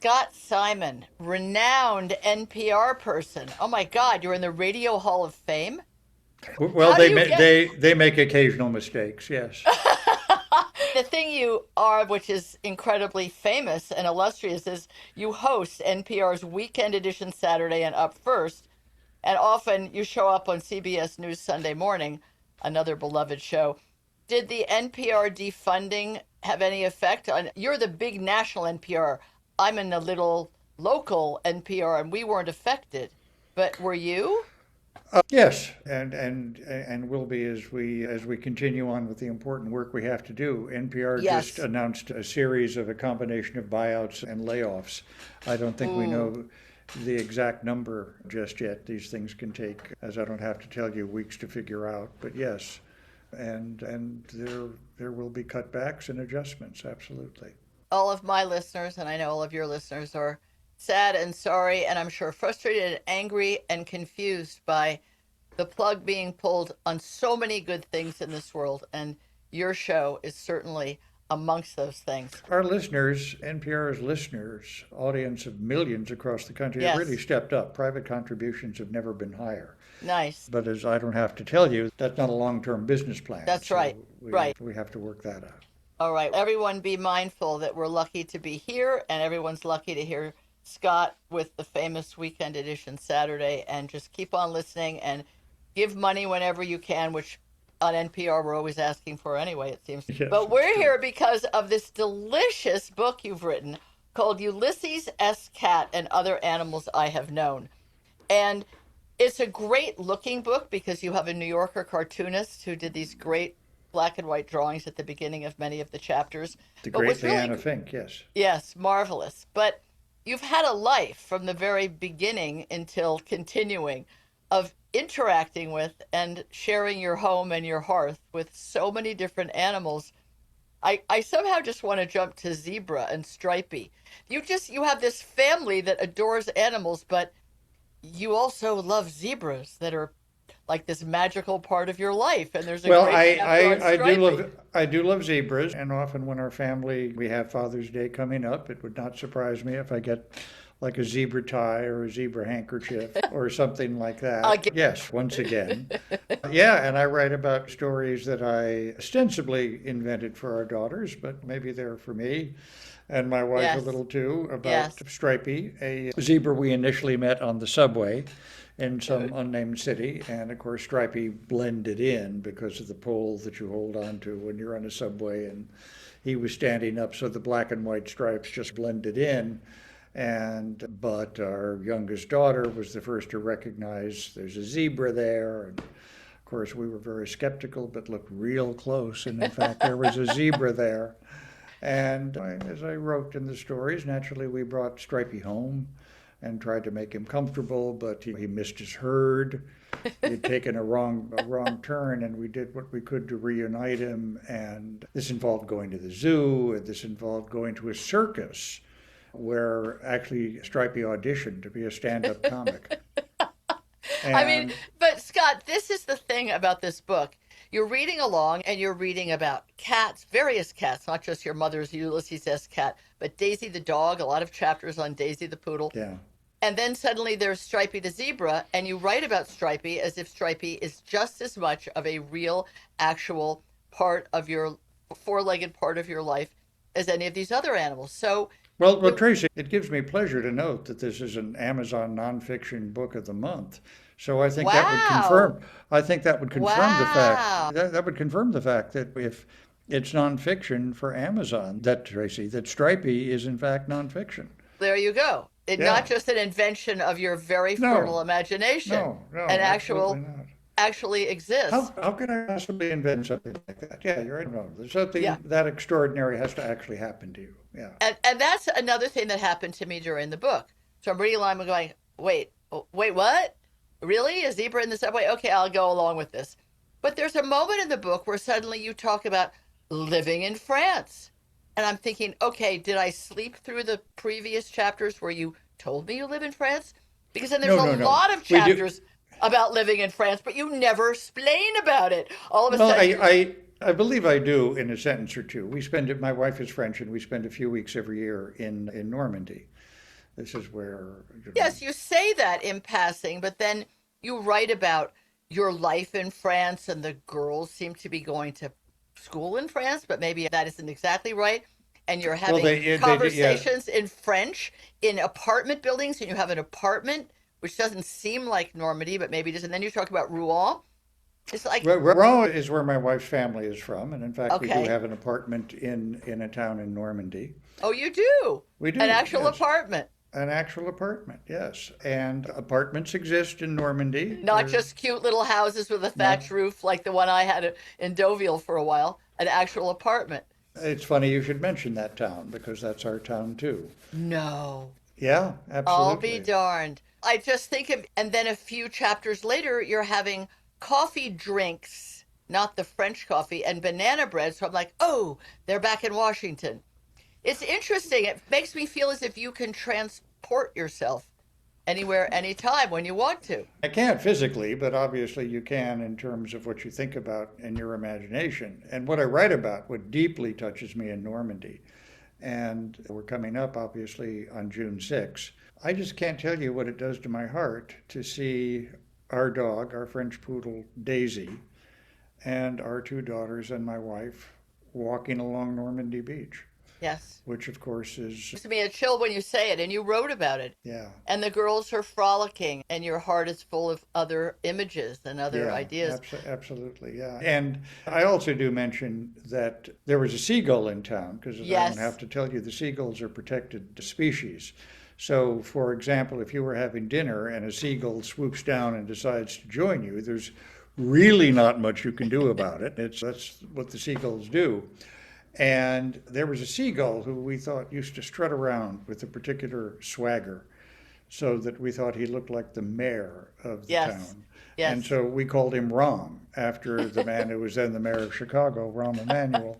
Scott Simon, renowned NPR person. Oh my God, you're in the Radio Hall of Fame? Well, How do you get they make occasional mistakes. Yes. the thing you are, which is incredibly famous and illustrious, is you host NPR's Weekend Edition Saturday and Up First, and often you show up on CBS News Sunday Morning, another beloved show. Did the NPR defunding have any effect on? You're the big national NPR. I'm in the little local NPR, and we weren't affected. But were you? Yes, and will be as we continue on with the important work we have to do. NPR just Yes. announced a series of a combination of buyouts and layoffs. I don't think we Ooh. know the exact number just yet. These things can take, as I don't have to tell you, weeks to figure out. But yes, and there will be cutbacks and adjustments. Absolutely. All of my listeners, and I know all of your listeners, are sad and sorry, and I'm sure frustrated and angry and confused by the plug being pulled on so many good things in this world. And your show is certainly amongst those things. Our listeners, NPR's listeners, audience of millions across the country, have really Yes. stepped up. Private contributions have never been higher. Nice. But as I don't have to tell you, that's not a long-term business plan. That's So right. Right. we have to work that out. All right. Everyone be mindful that we're lucky to be here, and everyone's lucky to hear Scott with the famous Weekend Edition Saturday. And just keep on listening and give money whenever you can, which on NPR we're always asking for anyway, it seems. Yes, But it's we're true. here because of this delicious book you've written called Ulysses S. Cat and Other Animals I Have Known. And it's a great looking book because you have a New Yorker cartoonist who did these great black and white drawings at the beginning of many of the chapters. The But great what's really, Leanna Fink, yes. yes, marvelous. But you've had a life from the very beginning until continuing of interacting with and sharing your home and your hearth with so many different animals. I somehow just want to jump to Zebra and Stripey. You have this family that adores animals, but you also love zebras that are like this magical part of your life. And there's a Well, great chapter on Stripey. I do love zebras, and often when our family we have Father's Day coming up, it would not surprise me if I get like a zebra tie or a zebra handkerchief or something like that. Again. Yes, once again. Yeah, and I write about stories that I ostensibly invented for our daughters, but maybe they're for me and my wife a Yes, little too, about yes. Stripey, a zebra we initially met on the subway in some unnamed city. And of course, Stripey blended in because of the pole that you hold on to when you're on a subway. And he was standing up, so the black and white stripes just blended in. But our youngest daughter was the first to recognize there's a zebra there. And of course, we were very skeptical, but looked real close. And in fact, there was a zebra there. As I wrote in the stories, naturally we brought Stripey home and tried to make him comfortable, but he missed his herd. He had taken a wrong turn, and we did what we could to reunite him. And this involved going to the zoo, and this involved going to a circus, where actually Stripey auditioned to be a stand-up comic. I mean, And but Scott, this is the thing about this book. You're reading along and you're reading about cats, various cats, not just your mother's Ulysses S. cat, but Daisy the dog, a lot of chapters on Daisy the poodle. yeah, And then suddenly there's Stripey the zebra, and you write about Stripey as if Stripey is just as much of a real, actual part of your four-legged part of your life as any of these other animals. So, well, you, Tracy, it gives me pleasure to note that this is an Amazon nonfiction book of the month. So I think that would wow, confirm. I think that would confirm the fact wow. that would confirm the fact that if it's nonfiction for Amazon, that Tracy, that Stripey is in fact nonfiction. There you go. It not Yeah. just an invention of your very fertile No, imagination, no, an absolutely actual not. actually exists. How could I possibly invent something like that? Yeah, you're right. No, something Yeah. that extraordinary has to actually happen to you. Yeah. And that's another thing that happened to me during the book. So I'm reading along and going, wait, wait, what? Really? A zebra in the subway? Okay, I'll go along with this. But there's a moment in the book where suddenly you talk about living in France. And I'm thinking, okay, did I sleep through the previous chapters where you told me you live in France? Because then there's No, a no, no. lot of We do. chapters about living in France, but you never explain about it. All of a Well, sudden, you're I believe I do in a sentence or two. We spend it. My wife is French, and we spend a few weeks every year in Normandy. This is where, Yes, you say that in passing, but then you write about your life in France, and the girls seem to be going to school in France, but maybe that isn't exactly right. And you're well, having yeah. conversations in French in apartment buildings, and you have an apartment, which doesn't seem like Normandy, but maybe it is. And then you talk about Rouen. It's like, Rouen is where my wife's family is from, and in fact, we do okay. have an apartment in a town in Normandy. Oh, you do? We An do, actual yes. apartment, An actual apartment, yes. And apartments exist in Normandy. not just cute little houses with a No, thatched roof like the one I had in Deauville for a while, an actual apartment. it's funny you should mention that town because that's our town too. No. Yeah, I'll be absolutely. darned. I just think of, and then a few chapters later, you're having coffee drinks, not the French coffee, and banana bread. So I'm like, oh, they're back in Washington. It's interesting. It makes me feel as if you can transport yourself anywhere, anytime when you want to. I can't physically, but obviously you can in terms of what you think about in your imagination. And what I write about, what deeply touches me in Normandy, and we're coming up obviously on June 6th. I just can't tell you what it does to my heart to see our dog, our French poodle Daisy, and our two daughters and my wife walking along Normandy Beach, Yes. which of course is, Gives me a chill when you say it, and you wrote about it. yeah, And the girls are frolicking, and your heart is full of other images and other yeah, ideas. absolutely, yeah. And I also do mention that there was a seagull in town, because I don't have Yes. to tell you, the seagulls are protected species. So, for example, if you were having dinner and a seagull swoops down and decides to join you, there's really not much you can do about it. That's what the seagulls do. And there was a seagull who we thought used to strut around with a particular swagger, so that we thought he looked like the mayor of the Yes. town. And Yes. so we called him Rom, after the man who was then the mayor of Chicago, Rahm Emanuel.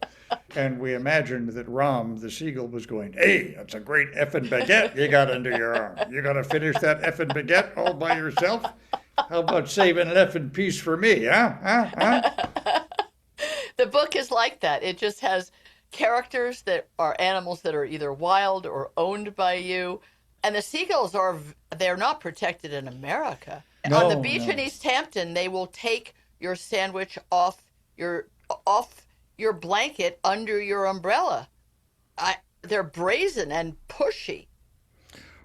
And we imagined that Rom, the seagull, was going, "Hey, that's a great effing baguette you got under your arm. You got to finish that effing baguette all by yourself? How about saving an effing piece for me, huh? Huh? Huh?" The book is like that. It just has characters that are animals that are either wild or owned by you. And the seagulls are, they're not protected in America. On the No, beach in no. East Hampton, they will take your sandwich your off your blanket under your umbrella. They're brazen and pushy.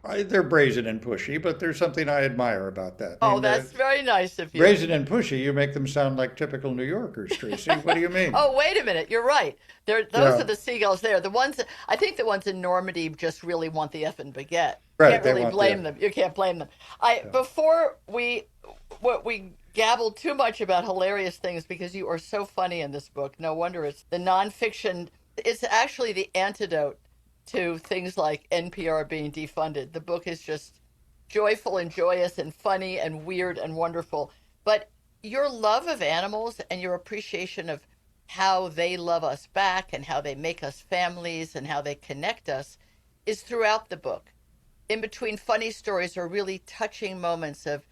They're brazen and pushy, but there's something I admire about that. I Oh, mean, that's very nice of you. brazen and pushy, you make them sound like typical New Yorkers, Tracy. What do you mean? Oh, wait a minute. You're right. Those are Yeah, the seagulls there. The ones, I think the ones in Normandy just really want the effing baguette. right. Can't They really want the blame them. You can't blame them. I yeah. before we gabbled too much about hilarious things because you are so funny in this book. No wonder it's the nonfiction. It's actually the antidote to things like NPR being defunded. The book is just joyful and joyous and funny and weird and wonderful. But your love of animals and your appreciation of how they love us back and how they make us families and how they connect us is throughout the book. In between funny stories are really touching moments of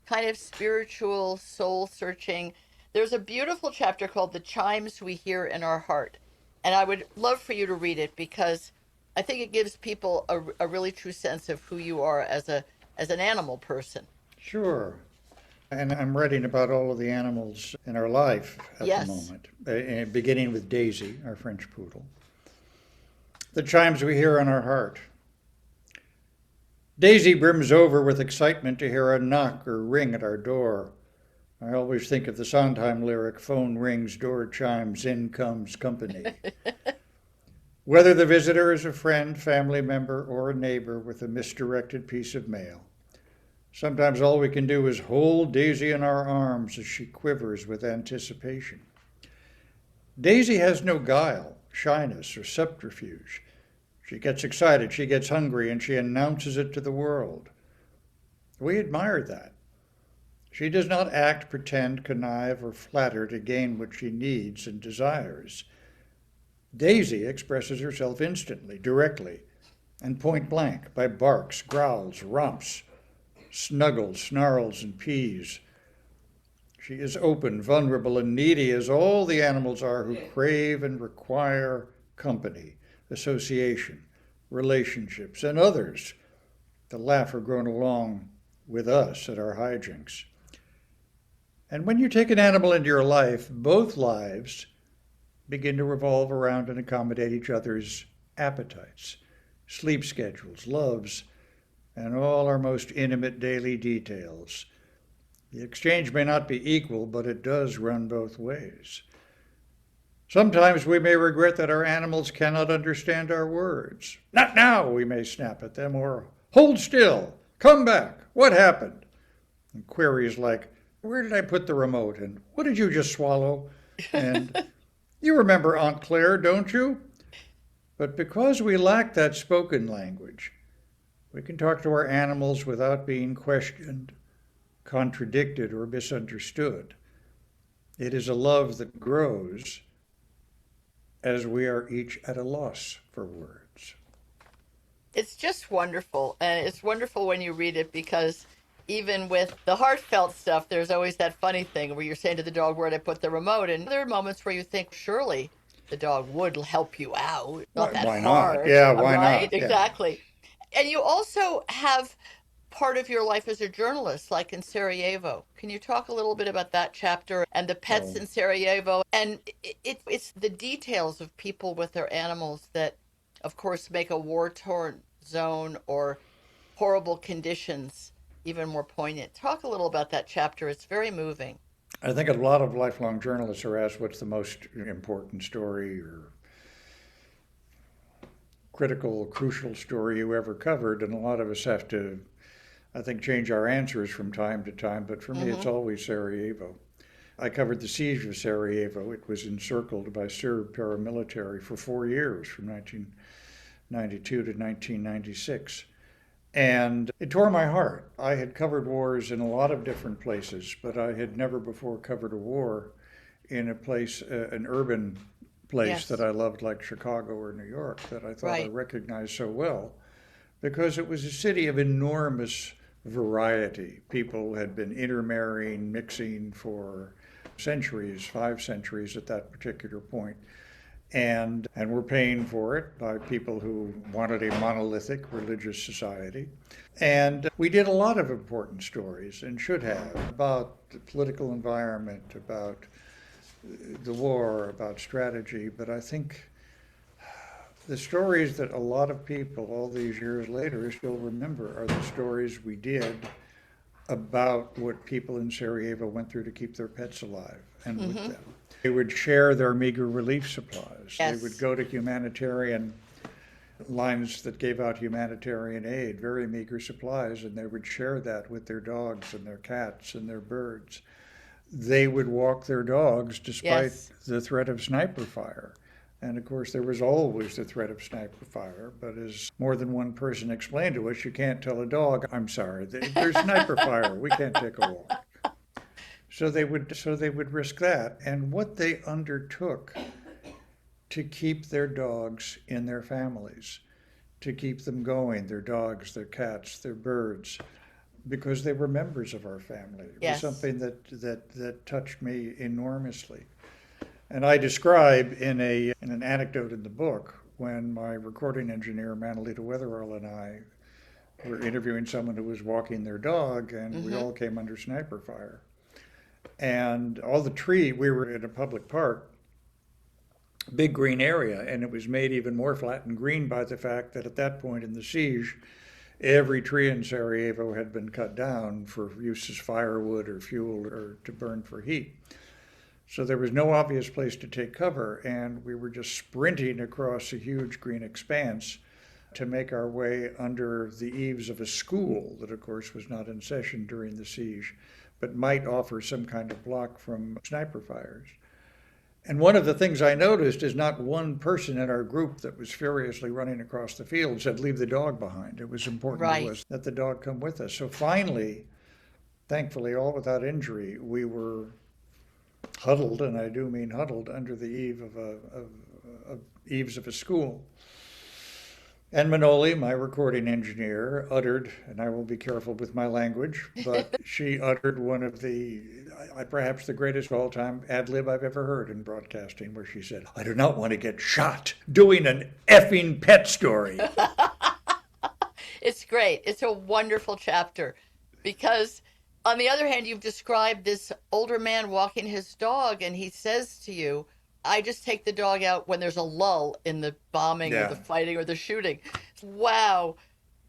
kind of spiritual soul searching. There's a beautiful chapter called The Chimes We Hear in Our Heart. And I would love for you to read it because I think it gives people a really true sense of who you are as an animal person. Sure. And I'm writing about all of the animals in our life at the Yes. moment, beginning with Daisy, our French poodle. The chimes we hear in our heart. Daisy brims over with excitement to hear a knock or ring at our door. I always think of the Sondheim lyric, "Phone rings, door chimes, in comes company." Whether the visitor is a friend, family member, or a neighbor with a misdirected piece of mail, sometimes all we can do is hold Daisy in our arms as she quivers with anticipation. Daisy has no guile, shyness, or subterfuge. She gets excited, she gets hungry, and she announces it to the world. We admire that. She does not act, pretend, connive, or flatter to gain what she needs and desires. Daisy expresses herself instantly, directly, and point blank by barks, growls, romps, snuggles, snarls, and pees. She is open, vulnerable, and needy as all the animals are who crave and require company, association, relationships, and others the laugher grown along with us at our hijinks. And when you take an animal into your life, both lives begin to revolve around and accommodate each other's appetites, sleep schedules, loves, and all our most intimate daily details. The exchange may not be equal, but it does run both ways. Sometimes we may regret that our animals cannot understand our words. Not now, we may snap at them, or hold still, come back, what happened? And queries like, where did I put the remote, and what did you just swallow? And you remember Aunt Claire, don't you? But because we lack that spoken language, we can talk to our animals without being questioned, contradicted, or misunderstood. It is a love that grows as we are each at a loss for words. It's just wonderful. And it's wonderful when you read it because even with the heartfelt stuff, there's always that funny thing where you're saying to the dog, where'd I put the remote? And there are moments where you think, surely the dog would help you out. Not that Why not? hard. Yeah, why Right, not? Yeah. exactly. And you also have part of your life as a journalist, like in Sarajevo. Can you talk a little bit about that chapter and the pets Oh, in Sarajevo? And it's the details of people with their animals that, of course, make a war-torn zone or horrible conditions even more poignant. Talk a little about that chapter. It's very moving. I think a lot of lifelong journalists are asked what's the most important story or critical, crucial story you ever covered, and a lot of us have to, I think, change our answers from time to time, but for me Mm-hmm. it's always Sarajevo. I covered the siege of Sarajevo. It was encircled by Serb paramilitary for 4 years, from 1992 to 1996. And it tore my heart. I had covered wars in a lot of different places, but I had never before covered a war in a place, an urban place that Yes. I loved, like Chicago or New York, that I thought I Right. recognized so well, because it was a city of enormous variety. People had been intermarrying, mixing for centuries, 5 centuries at that particular point, and were paying for it by people who wanted a monolithic religious society. And we did a lot of important stories, and should have, about the political environment, about the war, about strategy. But I think the stories that a lot of people all these years later still remember are the stories we did about what people in Sarajevo went through to keep their pets alive and with Mm-hmm. them. They would share their meager relief supplies. They would Yes. go to humanitarian lines that gave out humanitarian aid, very meager supplies, and they would share that with their dogs and their cats and their birds. They would walk their dogs despite Yes. the threat of sniper fire. And of course, there was always the threat of sniper fire. But as more than one person explained to us, you can't tell a dog, I'm sorry, there's sniper fire. We can't take a walk. So they would risk that. And what they undertook to keep their dogs in their families, to keep them going, their dogs, their cats, their birds, because they were members of our family. It was Yes. something that touched me enormously. And I describe in an anecdote in the book when my recording engineer, Manalita Weatherall, and I were interviewing someone who was walking their dog, and we Mm-hmm. all came under sniper fire. And we were in a public park, big green area, and it was made even more flat and green by the fact that at that point in the siege, every tree in Sarajevo had been cut down for use as firewood or fuel or to burn for heat. So there was no obvious place to take cover, and we were just sprinting across a huge green expanse to make our way under the eaves of a school that, of course, was not in session during the siege, but might offer some kind of block from sniper fires. And one of the things I noticed is not one person in our group that was furiously running across the field said, leave the dog behind. It was important to Right. us that the dog come with us. So finally, thankfully, all without injury, we were huddled, and I do mean huddled, under the eaves of a school. And Manoli, my recording engineer, uttered, and I will be careful with my language, but she uttered one of perhaps the greatest of all time ad lib I've ever heard in broadcasting, where she said, I do not want to get shot doing an effing pet story. It's great. It's a wonderful chapter because, on the other hand, you've described this older man walking his dog, and he says to you, I just take the dog out when there's a lull in the bombing or the Yeah. fighting or the shooting. Wow,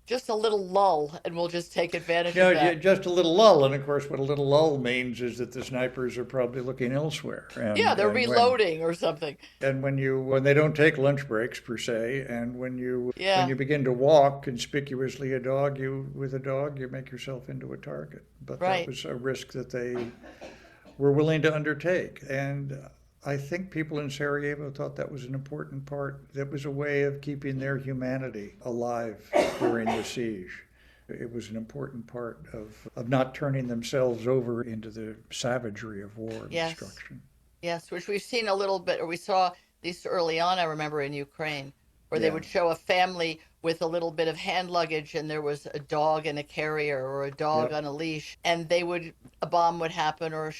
just a little lull, and we'll just take advantage You of know, that. just a little lull, and of course, what a little lull means is that the snipers are probably looking elsewhere, Yeah, and they're when reloading or something. when they don't take lunch breaks per se, and when Yeah, you begin to walk conspicuously with a dog, you make yourself into a target. But that right. was a risk that they were willing to undertake, and I think people in Sarajevo thought that was an important part. That was a way of keeping their humanity alive during the siege. It was an important part of not turning themselves over into the savagery of war and Yes. destruction. Yes, which we've seen a little bit, or we saw these early on, I remember in Ukraine, where they Yeah, would show a family with a little bit of hand luggage and there was a dog in a carrier or a dog yep. on a leash, and a bomb would happen or a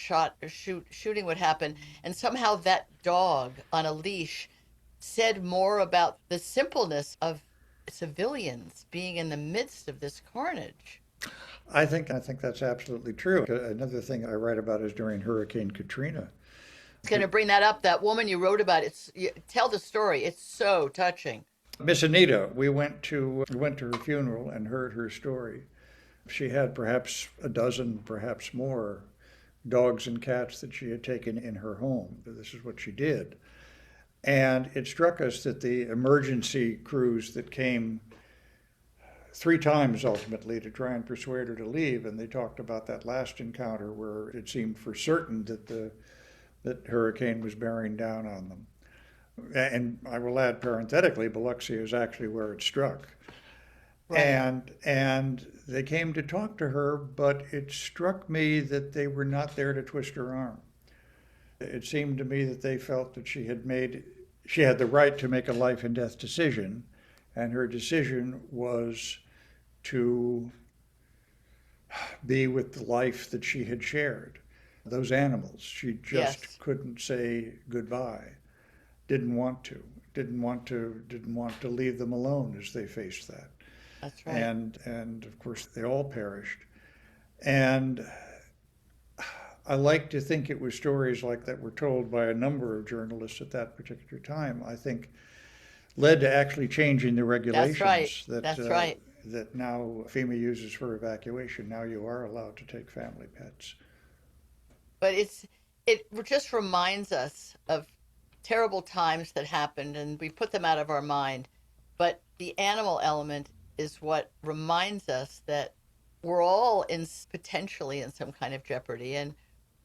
shooting would happen, and somehow that dog on a leash said more about the simpleness of civilians being in the midst of this carnage. I think that's absolutely true. Another thing I write about is during Hurricane Katrina. Going to bring that up. That woman you wrote about, tell the story. It's so touching. Miss Anita, we went to her funeral and heard her story. She had perhaps a dozen, perhaps more, dogs and cats that she had taken in her home. This is what she did. And it struck us that the emergency crews that came three times ultimately to try and persuade her to leave, and they talked about that last encounter where it seemed for certain that hurricane was bearing down on them. And I will add parenthetically, Biloxi is actually where it struck. Right. And they came to talk to her, but it struck me that they were not there to twist her arm. It seemed to me that they felt that she had the right to make a life and death decision, and her decision was to be with the life that she had shared. Those animals, she just Yes, couldn't say goodbye. Didn't want to. Didn't want to leave them alone as they faced that. that's right. And of course they all perished. And I like to think it was stories like that were told by a number of journalists at that particular time. I think led to actually changing the That's right. regulations That's right. that now FEMA uses for evacuation. Now you are allowed to take family pets. But it just reminds us of terrible times that happened and we put them out of our mind. But the animal element is what reminds us that we're all in potentially in some kind of jeopardy and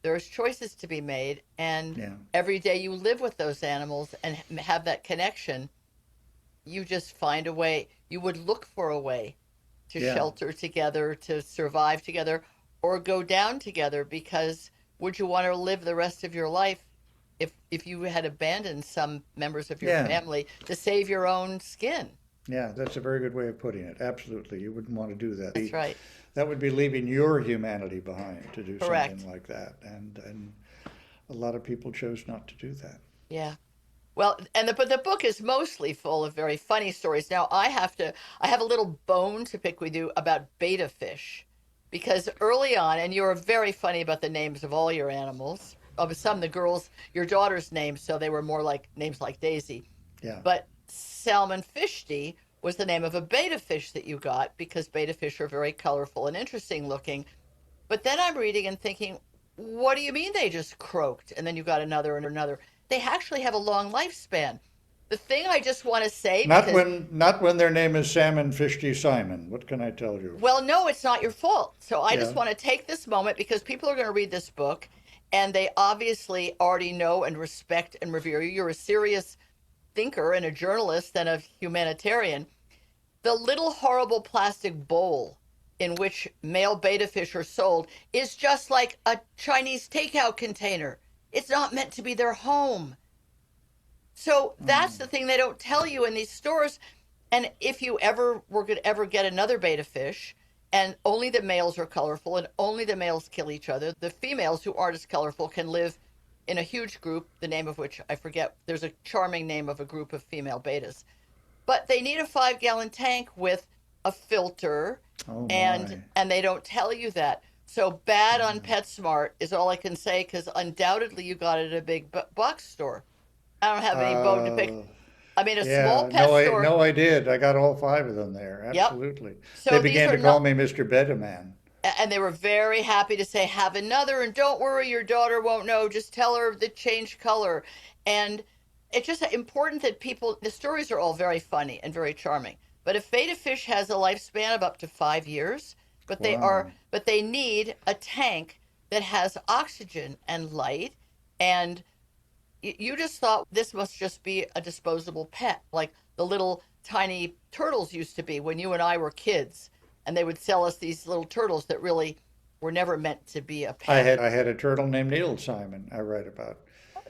there's choices to be made and Yeah, every day you live with those animals and have that connection, you just find a way. You would look for a way to yeah, shelter together, to survive together, or go down together because would you want to live the rest of your life if you had abandoned some members of your yeah, family to save your own skin? yeah. That's a very good way of putting it. Absolutely, you wouldn't want to do that. That's right. That would be leaving your humanity behind to do something Correct. like that, and a lot of people chose not to do that. Yeah. Well, but the book is mostly full of very funny stories. Now I have a little bone to pick with you about beta fish, because early on, and you were very funny about the names of all your animals. Of some, the girls, your daughter's names, so they were more like names like Daisy. Yeah, But salmon fishty was the name of a beta fish that you got because beta fish are very colorful and interesting looking. But then I'm reading and thinking, what do you mean they just croaked? And then you got another and another. They actually have a long lifespan. The thing I just want to say, because, not when their name is Salmon Fishty Simon. What can I tell you? well, no, it's not your fault. So I Yeah, just want to take this moment because people are going to read this book and they obviously already know and respect and revere you. You're a serious thinker and a journalist and a humanitarian. The little horrible plastic bowl in which male betta fish are sold is just like a Chinese takeout container. It's not meant to be their home. So that's the thing they don't tell you in these stores. And if you ever were to ever get another betta fish, and only the males are colorful and only the males kill each other, the females who aren't as colorful can live in a huge group, the name of which I forget. There's a charming name of a group of female bettas. But they need a 5 gallon tank with a filter, Oh and my. they don't tell you that. So bad on PetSmart is all I can say, because undoubtedly you got it at a big box store. I don't have any bone to pick. Uh, I mean, a small yeah, pet store. no, I did. I got all five of them there. Yep. Absolutely. They So these began are to call not, me Mr. Bedaman. and they were very happy to say, have another, and don't worry, your daughter won't know. Just tell her the change color. And it's just important that people, the stories are all very funny and very charming. But a feta fish has a lifespan of up to 5 years, Wow. but they need a tank that has oxygen and light. And you just thought this must just be a disposable pet, like the little tiny turtles used to be when you and I were kids, and they would sell us these little turtles that really were never meant to be a pet. I had a turtle named Neil Simon I write about.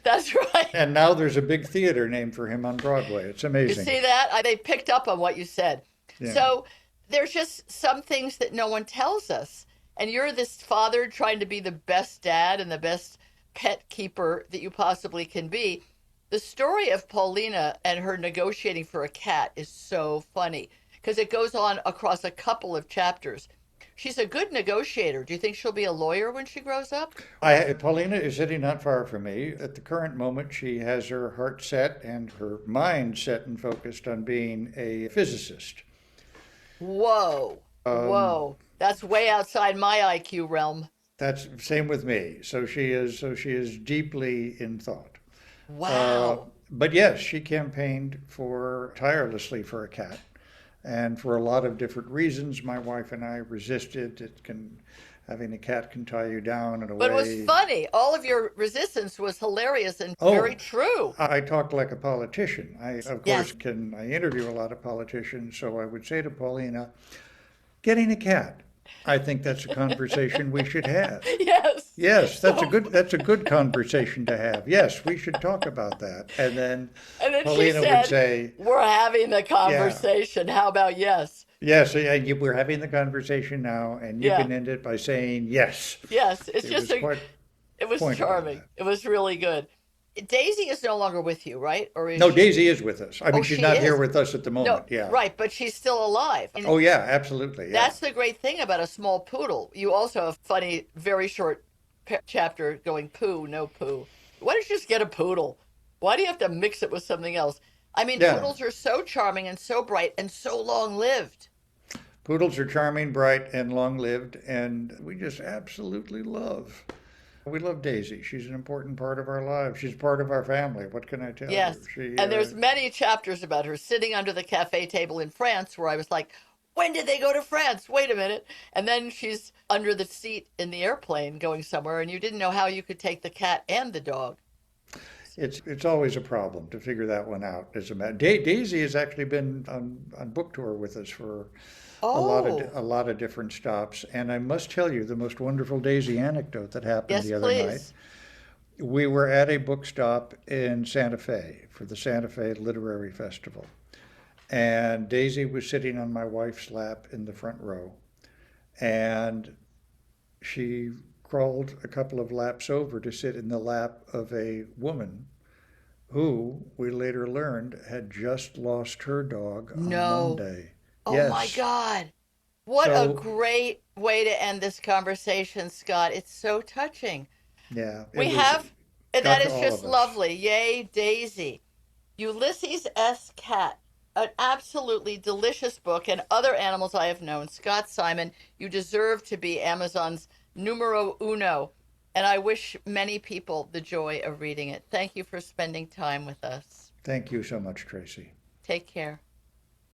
That's right. And now there's a big theater named for him on Broadway. It's You amazing. see that? They picked up on what you said. Yeah. So there's just some things that no one tells us. And you're this father trying to be the best dad and the best pet keeper that you possibly can be. The story of Paulina and her negotiating for a cat is so funny because it goes on across a couple of chapters. She's a good negotiator. Do you think she'll be a lawyer when she grows up? Paulina is sitting not far from me. At the current moment, she has her heart set and her mind set and focused on being a physicist. Whoa. Whoa. That's way outside my IQ realm. That's same with me. So she is deeply in thought. Uh, Wow. but yes, she campaigned for tirelessly for a cat, and for a lot of different reasons, my wife and I resisted. Having a cat can tie you down in a But it was way. funny. All of your resistance was hilarious and very Oh, true. I talk like a politician. Of course, Yes. I interview a lot of politicians, so I would say to Paulina, getting a cat. I think that's a conversation we should have. Yes. Yes, So, that's a good conversation to have. Yes, we should talk about that. And then and then she Paulina would said, say, we're having the yeah, conversation. How about yes? yes, we're having the conversation now, and you Yeah. can end it by saying yes. Yes. It's It just was a, quite it was pointed on charming. that. It was really good. Daisy is no longer with you, right? Or is No, she? Daisy is with us. I mean, Oh, she's she not here is. with us at the No, moment. Yeah. right, but she's still alive. And Oh, yeah, absolutely. Yeah. that's the great thing about a small poodle. You also have a funny, very short chapter going poo, no poo. Why don't you just get a poodle? Why do you have to mix it with something else? I mean, Yeah. poodles are so charming and so bright and so long lived. Poodles are charming, bright, and long lived, and we just absolutely love. We love Daisy. She's an important part of our lives. She's part of our family. What can I tell you? Yes. And there's many chapters about her sitting under the cafe table in France where I was like, when did they go to France? Wait a minute. And then she's under the seat in the airplane going somewhere, and you didn't know how you could take the cat and the dog. It's always a problem to figure that one out. As a matter, Daisy has actually been on book tour with us for Oh, a lot of different stops. And I must tell you the most wonderful Daisy anecdote that happened yes, the other night. please. We were at a book stop in Santa Fe for the Santa Fe Literary Festival, and Daisy was sitting on my wife's lap in the front row, and she crawled a couple of laps over to sit in the lap of a woman who we later learned had just lost her dog on No. Monday. Oh my Yes. God. What a So, great way to end this conversation, Scott. It's so touching. yeah, We have, and got that to is all of just us. lovely. Yay, Daisy. Ulysses S. Cat, an absolutely delicious book, and other animals I have known. Scott Simon, you deserve to be Amazon's numero uno, and I wish many people the joy of reading it. Thank you for spending time with us. Thank you so much, Tracy. Take care.